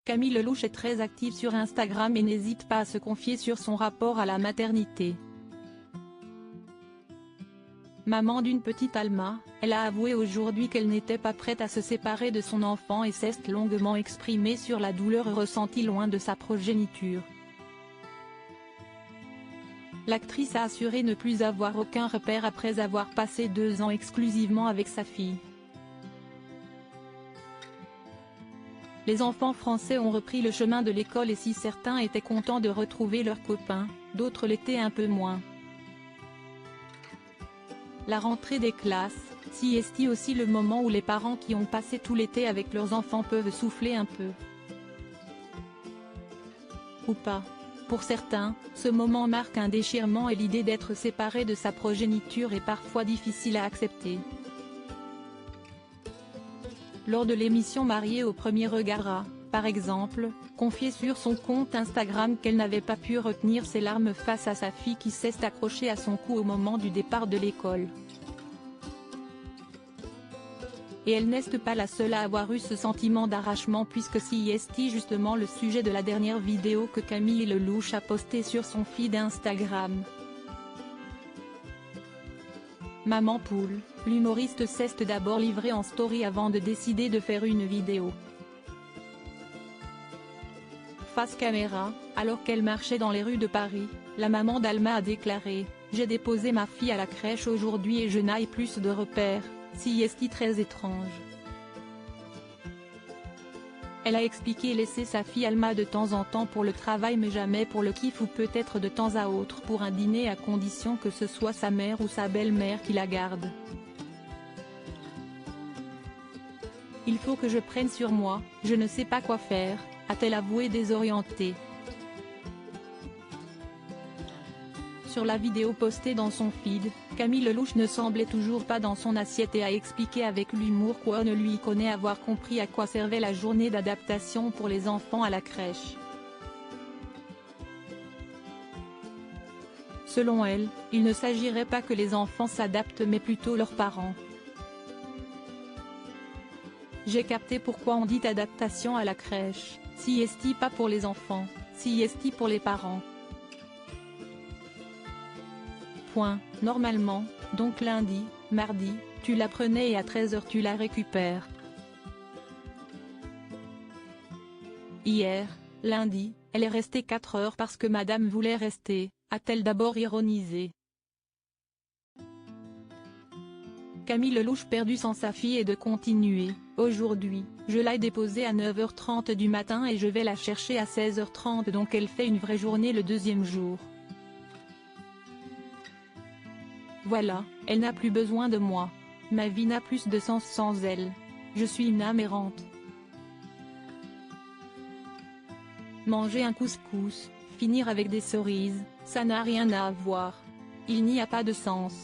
Camille Lelouch est très active sur Instagram et n'hésite pas à se confier sur son rapport à la maternité. Maman d'une petite Alma, elle a avoué aujourd'hui qu'elle n'était pas prête à se séparer de son enfant et s'est longuement exprimée sur la douleur ressentie loin de sa progéniture. L'actrice a assuré ne plus avoir aucun repère après avoir passé 2 ans exclusivement avec sa fille. Les enfants français ont repris le chemin de l'école et si certains étaient contents de retrouver leurs copains, d'autres l'étaient un peu moins. La rentrée des classes, si est aussi le moment où les parents qui ont passé tout l'été avec leurs enfants peuvent souffler un peu. Ou pas. Pour certains, ce moment marque un déchirement et l'idée d'être séparé de sa progéniture est parfois difficile à accepter. Lors de l'émission Mariée au premier regard a, par exemple, confié sur son compte Instagram qu'elle n'avait pas pu retenir ses larmes face à sa fille qui s'est accrochée à son cou au moment du départ de l'école. Et elle n'est pas la seule à avoir eu ce sentiment d'arrachement puisque c'est justement le sujet de la dernière vidéo que Camille Lelouch a postée sur son feed Instagram. Maman Poule, l'humoriste s'est d'abord livré en story avant de décider de faire une vidéo. Face caméra, alors qu'elle marchait dans les rues de Paris, la maman d'Alma a déclaré « J'ai déposé ma fille à la crèche aujourd'hui et je n'ai plus de repères, c'est très étrange ». Elle a expliqué laisser sa fille Alma de temps en temps pour le travail mais jamais pour le kiff ou peut-être de temps à autre pour un dîner à condition que ce soit sa mère ou sa belle-mère qui la garde. Il faut que je prenne sur moi, je ne sais pas quoi faire, a-t-elle avoué désorientée. Sur la vidéo postée dans son feed, Camille Lelouch ne semblait toujours pas dans son assiette et a expliqué avec l'humour qu'on ne lui connaît avoir compris à quoi servait la journée d'adaptation pour les enfants à la crèche. Selon elle, il ne s'agirait pas que les enfants s'adaptent mais plutôt leurs parents. J'ai capté pourquoi on dit adaptation à la crèche, c'est pas pour les enfants, c'est pour les parents. Normalement, donc lundi, mardi, tu la prenais et à 13h tu la récupères. Hier, lundi, elle est restée 4 heures parce que madame voulait rester, a-t-elle d'abord ironisé. Camille Lelouch perdu sans sa fille et de continuer, aujourd'hui, je l'ai déposée à 9h30 du matin et je vais la chercher à 16h30 donc elle fait une vraie journée le 2e jour. Voilà, elle n'a plus besoin de moi. Ma vie n'a plus de sens sans elle. Je suis une âme errante. Manger un couscous, finir avec des cerises, ça n'a rien à voir. Il n'y a pas de sens.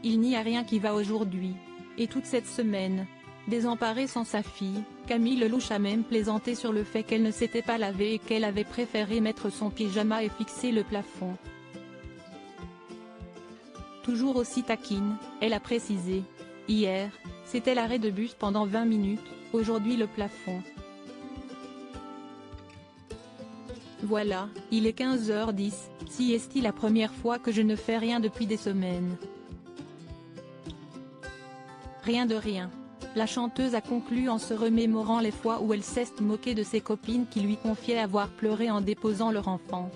Il n'y a rien qui va aujourd'hui. Et toute cette semaine, désemparée sans sa fille, Camille Lelouch a même plaisanté sur le fait qu'elle ne s'était pas lavée et qu'elle avait préféré mettre son pyjama et fixer le plafond. Toujours aussi taquine, elle a précisé. Hier, c'était l'arrêt de bus pendant 20 minutes, aujourd'hui le plafond. Voilà, il est 15h10, c'est la première fois que je ne fais rien depuis des semaines. Rien de rien. La chanteuse a conclu en se remémorant les fois où elle s'est moquée de ses copines qui lui confiaient avoir pleuré en déposant leur enfant.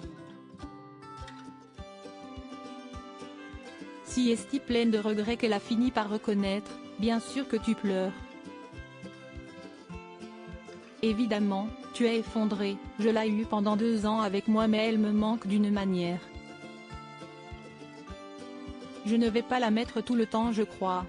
C'est pleine de regrets qu'elle a fini par reconnaître, bien sûr que tu pleures. Évidemment, tu es effondrée, je l'ai eue pendant 2 ans avec moi mais elle me manque d'une manière. Je ne vais pas la mettre tout le temps je crois.